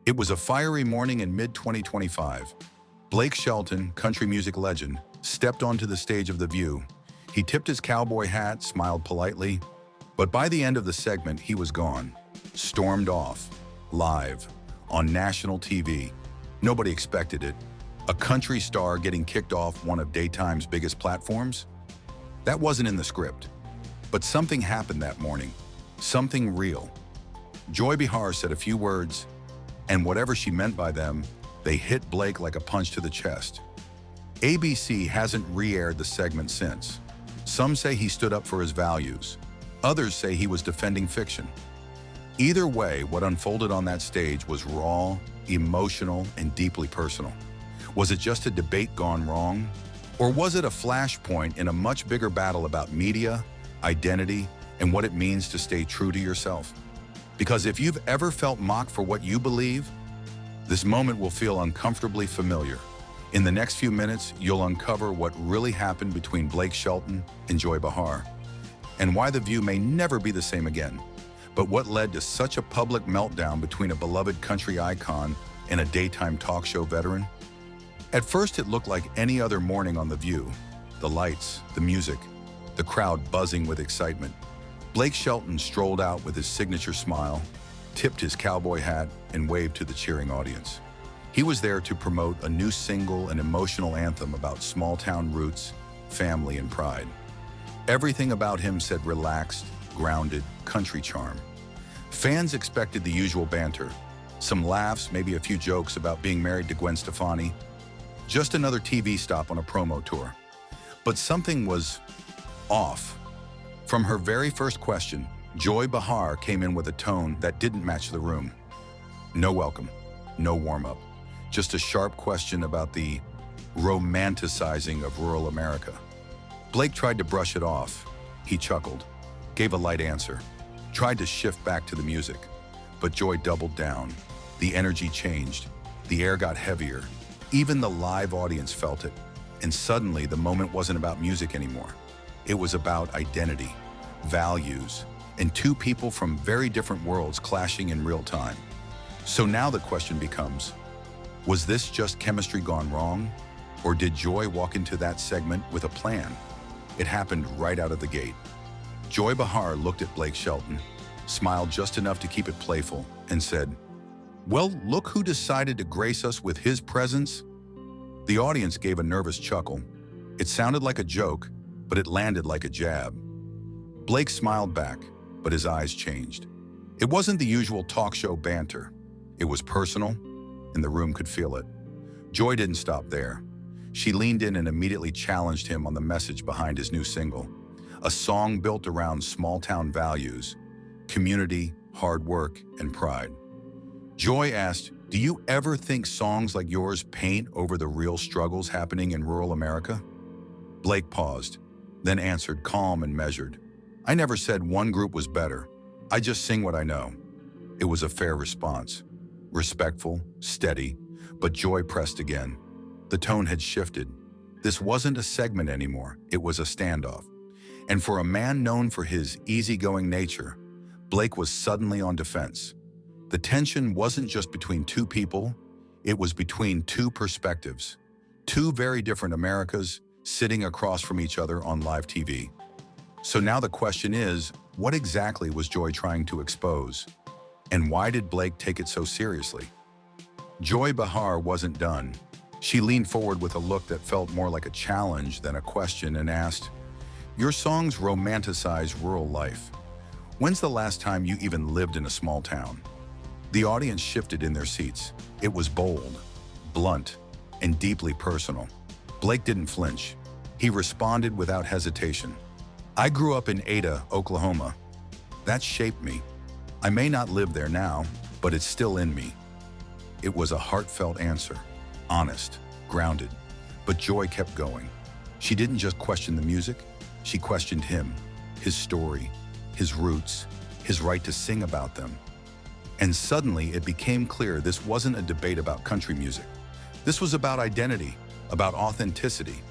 It was a fiery morning in mid-2025. Blake Shelton, country music legend, stepped onto the stage of The View. He tipped his cowboy hat, smiled politely, but by the end of the segment, he was gone. Stormed off, live, on national TV. Nobody expected it. A country star getting kicked off one of daytime's biggest platforms? That wasn't in the script. But something happened that morning. Something real. Joy Behar said a few words, and whatever she meant by them, they hit Blake like a punch to the chest. ABC hasn't re-aired the segment since. Some say he stood up for his values. Others say he was defending fiction. Either way, what unfolded on that stage was raw, emotional, and deeply personal. Was it just a debate gone wrong? Or was it a flashpoint in a much bigger battle about media, identity, and what it means to stay true to yourself? Because if you've ever felt mocked for what you believe, this moment will feel uncomfortably familiar. In the next few minutes, you'll uncover what really happened between Blake Shelton and Joy Behar, and why The View may never be the same again. But what led to such a public meltdown between a beloved country icon and a daytime talk show veteran? At first, it looked like any other morning on The View. The lights, the music, the crowd buzzing with excitement. Blake Shelton strolled out with his signature smile, tipped his cowboy hat, and waved to the cheering audience. He was there to promote a new single and emotional anthem about small-town roots, family, and pride. Everything about him said relaxed, grounded, country charm. Fans expected the usual banter, some laughs, maybe a few jokes about being married to Gwen Stefani. Just another TV stop on a promo tour. But something was off. From her very first question, Joy Behar came in with a tone that didn't match the room. No welcome, no warm-up, just a sharp question about the romanticizing of rural America. Blake tried to brush it off. He chuckled, gave a light answer, tried to shift back to the music. But Joy doubled down. The energy changed. The air got heavier. Even the live audience felt it. And suddenly, the moment wasn't about music anymore. It was about identity, values, and two people from very different worlds clashing in real time. So now the question becomes, was this just chemistry gone wrong? Or did Joy walk into that segment with a plan? It happened right out of the gate. Joy Behar looked at Blake Shelton, smiled just enough to keep it playful, and said, "Well, look who decided to grace us with his presence." The audience gave a nervous chuckle. It sounded like a joke, but it landed like a jab. Blake smiled back, but his eyes changed. It wasn't the usual talk show banter. It was personal, and the room could feel it. Joy didn't stop there. She leaned in and immediately challenged him on the message behind his new single, a song built around small-town values, community, hard work, and pride. Joy asked, "Do you ever think songs like yours paint over the real struggles happening in rural America?" Blake paused, then answered calm and measured. "I never said one group was better. I just sing what I know." It was a fair response. Respectful, steady, but Joy pressed again. The tone had shifted. This wasn't a segment anymore. It was a standoff. And for a man known for his easygoing nature, Blake was suddenly on defense. The tension wasn't just between two people. It was between two perspectives. Two very different Americas sitting across from each other on live TV. So now the question is, what exactly was Joy trying to expose? And why did Blake take it so seriously? Joy Behar wasn't done. She leaned forward with a look that felt more like a challenge than a question and asked, "Your songs romanticize rural life. When's the last time you even lived in a small town?" The audience shifted in their seats. It was bold, blunt, and deeply personal. Blake didn't flinch. He responded without hesitation. "I grew up in Ada, Oklahoma. That shaped me. I may not live there now, but it's still in me." It was a heartfelt answer, honest, grounded, but Joy kept going. She didn't just question the music, she questioned him, his story, his roots, his right to sing about them. And suddenly it became clear this wasn't a debate about country music. This was about identity, about authenticity.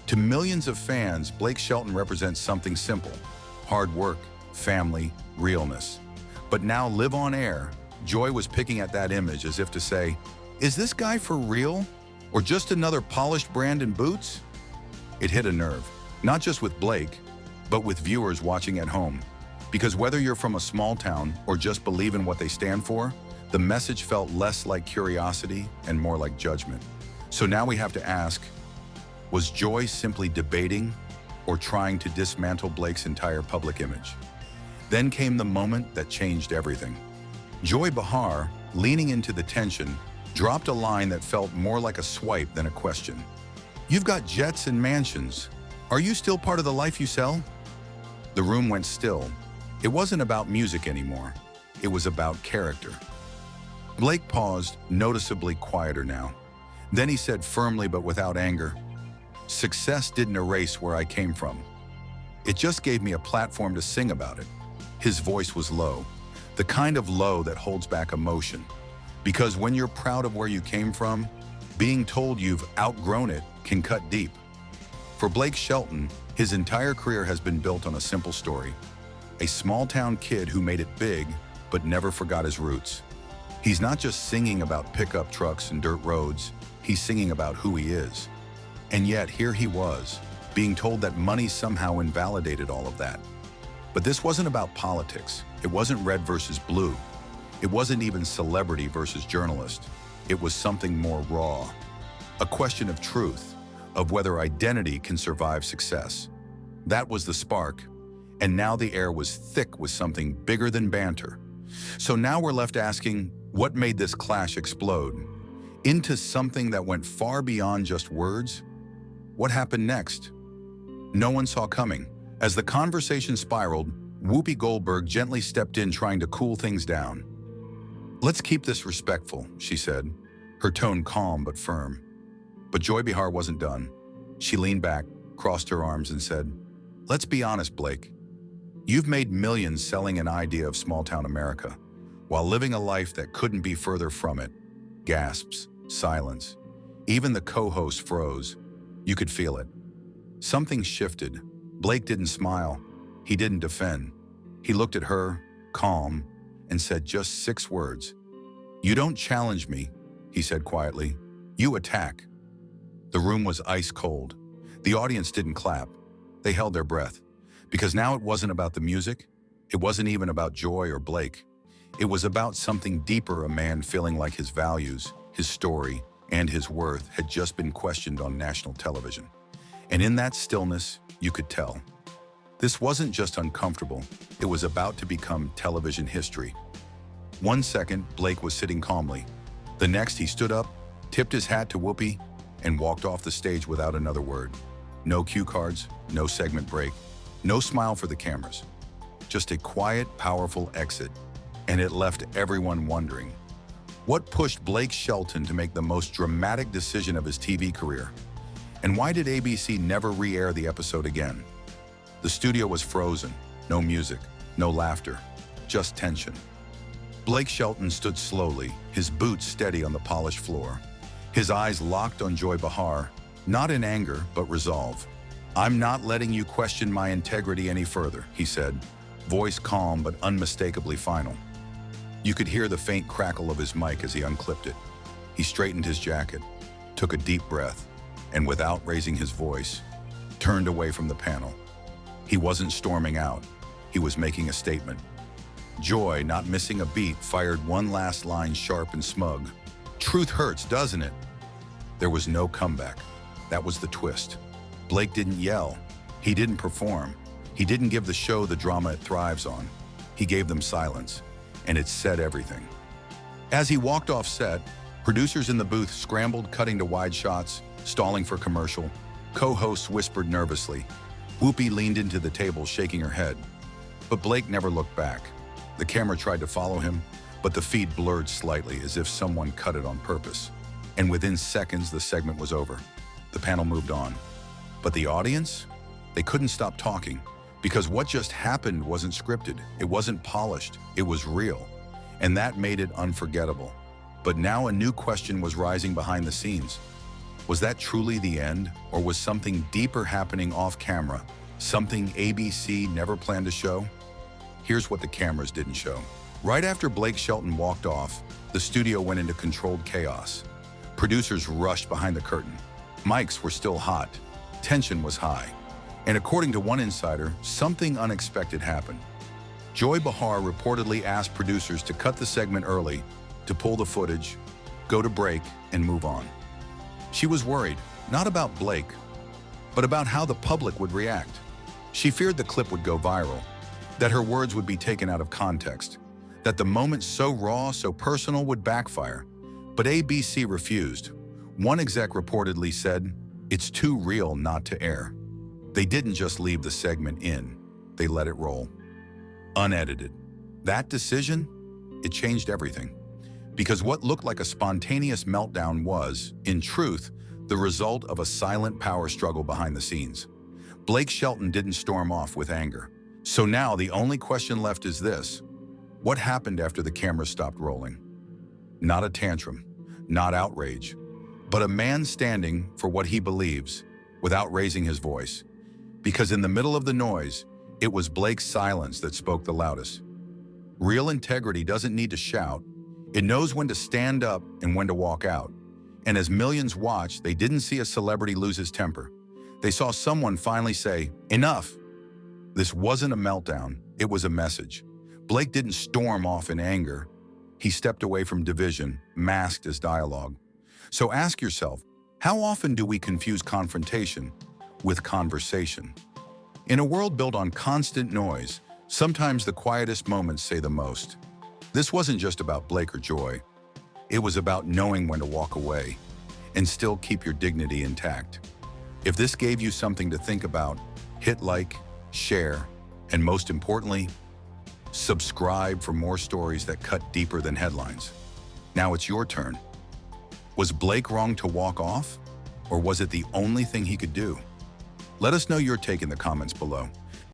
To millions of fans, Blake Shelton represents something simple: hard work, family, realness. But now live on air, Joy was picking at that image as if to say, is this guy for real? Or just another polished brand in boots? It hit a nerve, not just with Blake, but with viewers watching at home. Because whether you're from a small town or just believe in what they stand for, the message felt less like curiosity and more like judgment. So now we have to ask, was Joy simply debating or trying to dismantle Blake's entire public image? Then came the moment that changed everything. Joy Behar, leaning into the tension, dropped a line that felt more like a swipe than a question. You've got jets and mansions. Are you still part of the life you sell? The room went still. It wasn't about music anymore. It was about character. Blake paused, noticeably quieter now. Then he said firmly but without anger, success didn't erase where I came from. It just gave me a platform to sing about it. His voice was low, the kind of low that holds back emotion. Because when you're proud of where you came from, being told you've outgrown it can cut deep. For Blake Shelton, his entire career has been built on a simple story. A small-town kid who made it big, but never forgot his roots. He's not just singing about pickup trucks and dirt roads, he's singing about who he is. And yet, here he was, being told that money somehow invalidated all of that. But this wasn't about politics. It wasn't red versus blue. It wasn't even celebrity versus journalist. It was something more raw. A question of truth, of whether identity can survive success. That was the spark. And now the air was thick with something bigger than banter. So now we're left asking, what made this clash explode? Into something that went far beyond just words? What happened next? No one saw coming. As the conversation spiraled, Whoopi Goldberg gently stepped in, trying to cool things down. Let's keep this respectful, she said, her tone calm but firm. But Joy Behar wasn't done. She leaned back, crossed her arms and said, let's be honest, Blake. You've made millions selling an idea of small-town America, while living a life that couldn't be further from it. Gasps, silence. Even the co-host froze. You could feel it. Something shifted. Blake didn't smile. He didn't defend. He looked at her, calm, and said just 6 words. You don't challenge me, he said quietly. You attack. The room was ice cold. The audience didn't clap. They held their breath. Because now it wasn't about the music. It wasn't even about Joy or Blake. It was about something deeper, a man feeling like his values, his story, and his worth had just been questioned on national television. And in that stillness, you could tell. This wasn't just uncomfortable, it was about to become television history. 1 second, Blake was sitting calmly. The next, he stood up, tipped his hat to Whoopi, and walked off the stage without another word. No cue cards, no segment break, no smile for the cameras. Just a quiet, powerful exit. And it left everyone wondering, what pushed Blake Shelton to make the most dramatic decision of his TV career? And why did ABC never re-air the episode again? The studio was frozen, no music, no laughter, just tension. Blake Shelton stood slowly, his boots steady on the polished floor. His eyes locked on Joy Behar, not in anger, but resolve. I'm not letting you question my integrity any further, he said, voice calm but unmistakably final. You could hear the faint crackle of his mic as he unclipped it. He straightened his jacket, took a deep breath, and without raising his voice, turned away from the panel. He wasn't storming out. He was making a statement. Joy, not missing a beat, fired one last line sharp and smug. Truth hurts, doesn't it? There was no comeback. That was the twist. Blake didn't yell. He didn't perform. He didn't give the show the drama it thrives on. He gave them silence, and it said everything. As he walked off set, producers in the booth scrambled, cutting to wide shots, stalling for commercial. Co-hosts whispered nervously. Whoopi leaned into the table, shaking her head. But Blake never looked back. The camera tried to follow him, but the feed blurred slightly as if someone cut it on purpose. And within seconds, the segment was over. The panel moved on. But the audience? They couldn't stop talking, because what just happened wasn't scripted. It wasn't polished. It was real. And that made it unforgettable. But now a new question was rising behind the scenes. Was that truly the end, or was something deeper happening off camera, something ABC never planned to show? Here's what the cameras didn't show. Right after Blake Shelton walked off, the studio went into controlled chaos. Producers rushed behind the curtain. Mics were still hot. Tension was high. And according to one insider, something unexpected happened. Joy Behar reportedly asked producers to cut the segment early, to pull the footage, go to break, and move on. She was worried, not about Blake, but about how the public would react. She feared the clip would go viral, that her words would be taken out of context, that the moment so raw, so personal would backfire. But ABC refused. One exec reportedly said, "It's too real not to air." They didn't just leave the segment in, they let it roll. Unedited. That decision, it changed everything. Because what looked like a spontaneous meltdown was, in truth, the result of a silent power struggle behind the scenes. Blake Shelton didn't storm off with anger. So now the only question left is this: what happened after the camera stopped rolling? Not a tantrum, not outrage, but a man standing for what he believes without raising his voice. Because in the middle of the noise, it was Blake's silence that spoke the loudest. Real integrity doesn't need to shout. It knows when to stand up and when to walk out. And as millions watched, they didn't see a celebrity lose his temper. They saw someone finally say, "Enough." This wasn't a meltdown, it was a message. Blake didn't storm off in anger. He stepped away from division, masked as dialogue. So ask yourself, how often do we confuse confrontation with conversation? In a world built on constant noise, sometimes the quietest moments say the most. This wasn't just about Blake or Joy. It was about knowing when to walk away and still keep your dignity intact. If this gave you something to think about, hit like, share, and most importantly, subscribe for more stories that cut deeper than headlines. Now it's your turn. Was Blake wrong to walk off? Or was it the only thing he could do? Let us know your take in the comments below.